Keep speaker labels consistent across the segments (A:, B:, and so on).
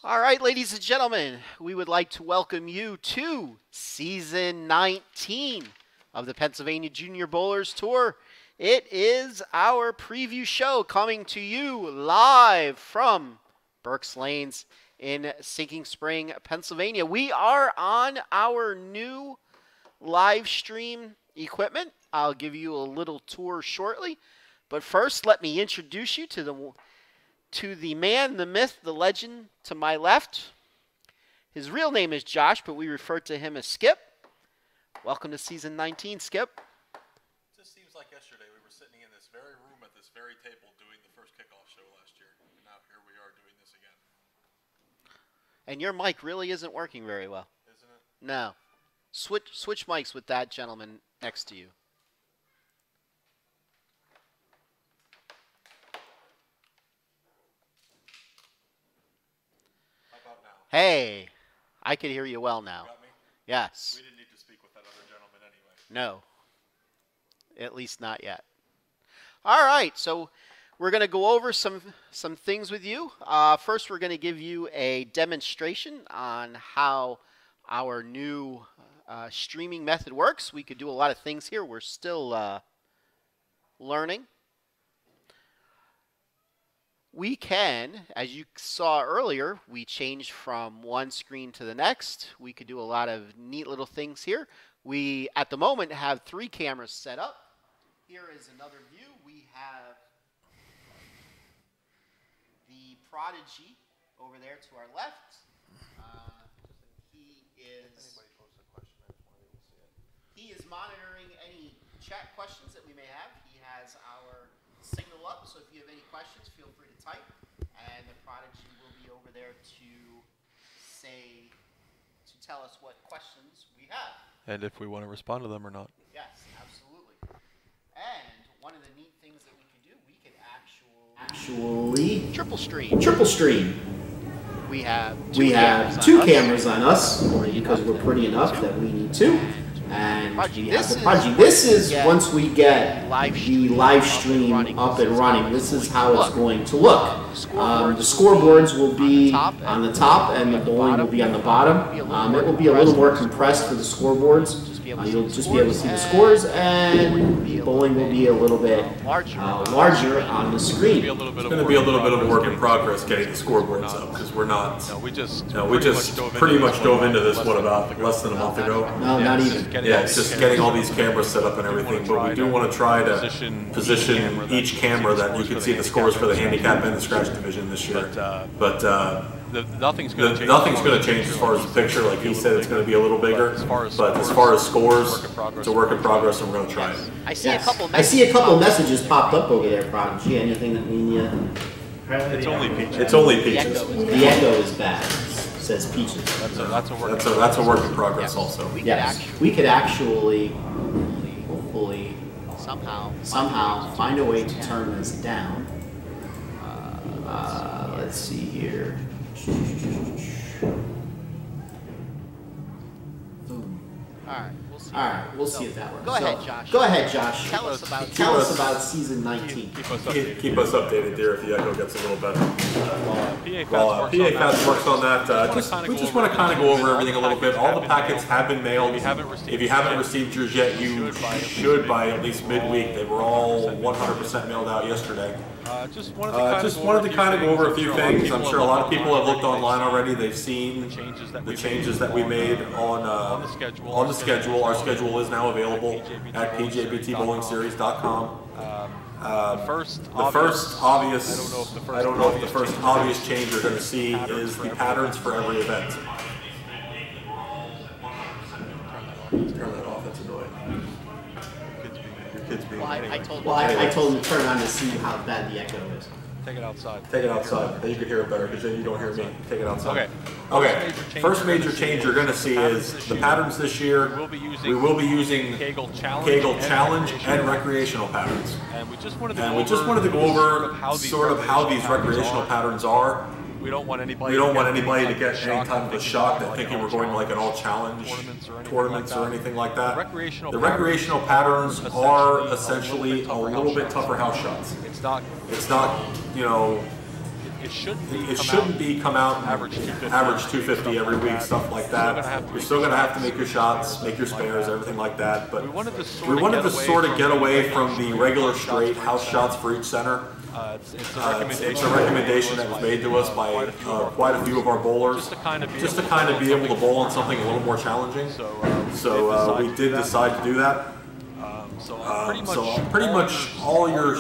A: All right, ladies and gentlemen, we would like to welcome you to Season 19 of the Pennsylvania Junior Bowlers Tour. It is our preview show coming to you live from Berks Lanes in Sinking Spring, Pennsylvania. We are on our new live stream equipment. I'll give you a little tour shortly, but first let me introduce you to the man, the myth, the legend to my left. His real name is Josh, but we refer to him as Skip. Welcome to Season 19, Skip.
B: It just seems like yesterday we were sitting in this very room at this very table doing the first kickoff show last year. And now here we are doing this again.
A: And your mic really isn't working very well.
B: Isn't it?
A: No. Switch mics with that gentleman next to you.
B: How about now?
A: Hey, I can hear you well now.
B: You got me?
A: Yes.
B: We didn't need to speak with that other gentleman anyway.
A: No. At least not yet. All right, so we're going to go over some things with you. First, we're going to give you a demonstration on how our new streaming method works. We could do a lot of things here. We're still learning. We can, as you saw earlier, we changed from one screen to the next. We could do a lot of neat little things here. We, at the moment, have 3 cameras set up. Here is another view. We have the Prodigy over there to our left. He is monitoring any chat questions that we may have. He has our signal up, so if you have any questions, feel free to type. And the Prodigy will be over there to tell us what questions we have.
B: And if we want to respond to them or not.
A: Yes, absolutely. And one of the neat things that we could do, we could actually triple stream. We have two cameras on us, because we're pretty enough that we need 2. And we have the Prodigy. This is once we get the live stream up and running. This is how it's going to look. The scoreboards will be on the top, and the bowling will be on the bottom. It will be a little more compressed for the scoreboards. You'll just be able to see the scores, and the bowling will be a little bit larger on the screen.
B: It's going to be a little bit of a work in progress getting the scoreboards up, because we're not. We just pretty much dove into this about less than a month ago.
A: No, not even.
B: Yeah, it's just getting all these cameras set up and everything, but we do want to try to position each camera that you can see the scores for the handicap and the scratch division this year. But nothing's going to change as far as the picture. Like he said, it's going to be a little bigger. But as far as scores, it's a work in progress, and we're going to try it.
A: I see a couple messages popped up over there, Prodigy. Anything that we need?
B: It's only Peaches. It's only Peaches.
A: The echo is bad. Says Peaches.
B: That's a work in progress also.
A: Yes, we could actually, hopefully, somehow find a way to turn this down. Let's see here. All right, we'll see if that works. Go ahead, Josh. Tell us about Season 19.
B: Keep us updated, dear, if the echo gets a little better. PA Phatts works on that. We just want to kind of go over everything a little bit. All the packets have been mailed. If you haven't received yours yet, you should by at least midweek. They were all 100% mailed out yesterday. Just wanted to kind of go over a few things. I'm sure a lot of people have looked online already. They've seen the changes that we made on the schedule. Our schedule is now available at PJBTBowlingSeries.com. The first obvious, I don't know if the first obvious change you're going to see is the patterns for every event. Turn that off. That's annoying.
A: I told him to turn it on to see how bad the echo is.
B: Take it outside. Take it outside. Then you can hear it better, because then you don't hear me. Take it outside. Okay. First major change you're going to see is the patterns this year. We will be using Kegel Challenge and recreational patterns. And we just wanted to go over sort of how these recreational patterns are. We don't want anybody to get any type of a shock that thinking we're going to like an all-challenge tournaments or anything like that. The recreational patterns are essentially a little bit tougher house shots. It's not, you know, it shouldn't be come out and average 250 every week, stuff like that. You're still going to have to make your shots, make your spares, everything like that. But we wanted to sort of get away from the regular straight house shots for each center. It's a recommendation that was made to us by quite a few of our bowlers, just to kind of be able to bowl on something a little more challenging. So we did decide to do that. So pretty much all your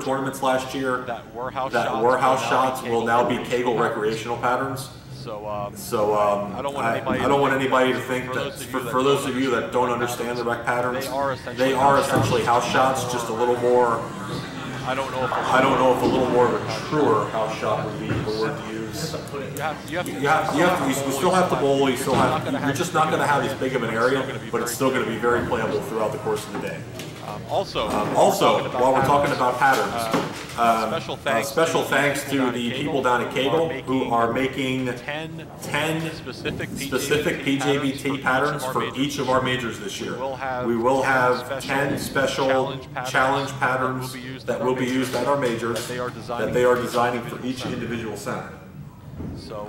B: tournaments last year that were house shots will now be Kegel recreational patterns. So I don't want anybody to think that for those of you that don't understand the rec patterns, they are essentially house shots, just a little more. I don't know if a little more of a truer house shot would be the word to use. You still have to bowl. You're just not going to have as big of an area, but it's still going to be very playable throughout the course of the day. Also, while we're talking about patterns, special thanks to the people down at Kegel who are making 10 specific PJBT patterns for each of our majors this year. We will have 10 special challenge patterns that will be used at our majors that they are designing for each individual center. So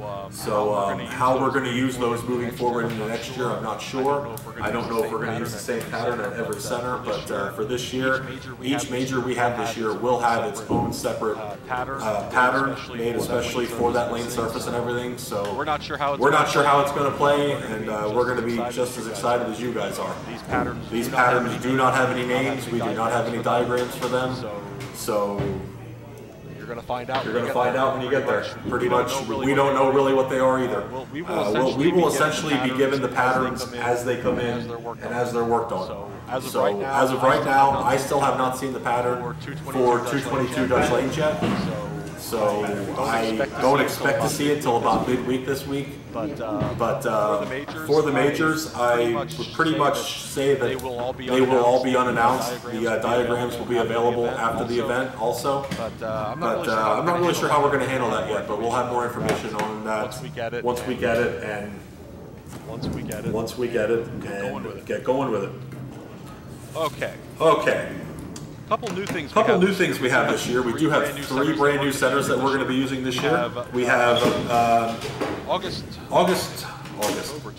B: how we're going to use those moving forward into next year, I'm not sure. I don't know if we're going to use the same pattern at every center, but for this year, each major we have this year will have its own separate pattern made especially for that lane surface and everything. So we're not sure how it's going to play, and we're going to be just as excited as you guys are. These patterns do not have any names. We do not have any diagrams for them. So you're going to find out when you get there. Pretty much, we don't know really what they are either. We will essentially be given the patterns as they come in and as they're worked on. So as of right now, I still have not seen the pattern for 222 Dutch lanes yet. So I don't expect to see it till about midweek this week. But for the majors, I would pretty much say that they will all be unannounced. The diagrams will be available after the event also. But I'm not really sure how we're going to handle that yet. But we'll have more information on that once we get it and get going with it. Okay.
C: Couple new things
B: we have this year. We do have 3 brand new centers that we're going to be using this year. We have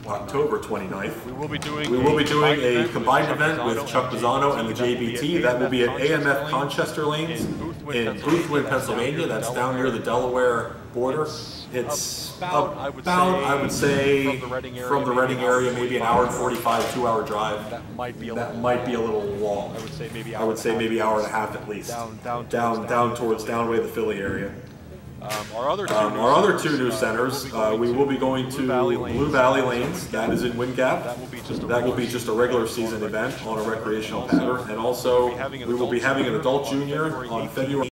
B: October 29th. We will be doing a combined event with Chuck Pisano and the JBT. That will be at AMF Conchester Lanes in Boothwyn, Pennsylvania. That's down near the Delaware border. It's about, I would say, from the Reading area, maybe an hour and 45, 2-hour drive. That might be a little long. I would say maybe hour and a half at least. Down towards Downway, the Philly area. Our other two new centers, we will be going to Blue Valley Lanes. That is in Wind Gap. That will be just a regular season event on a recreational pattern. And also, we will be having an adult junior on February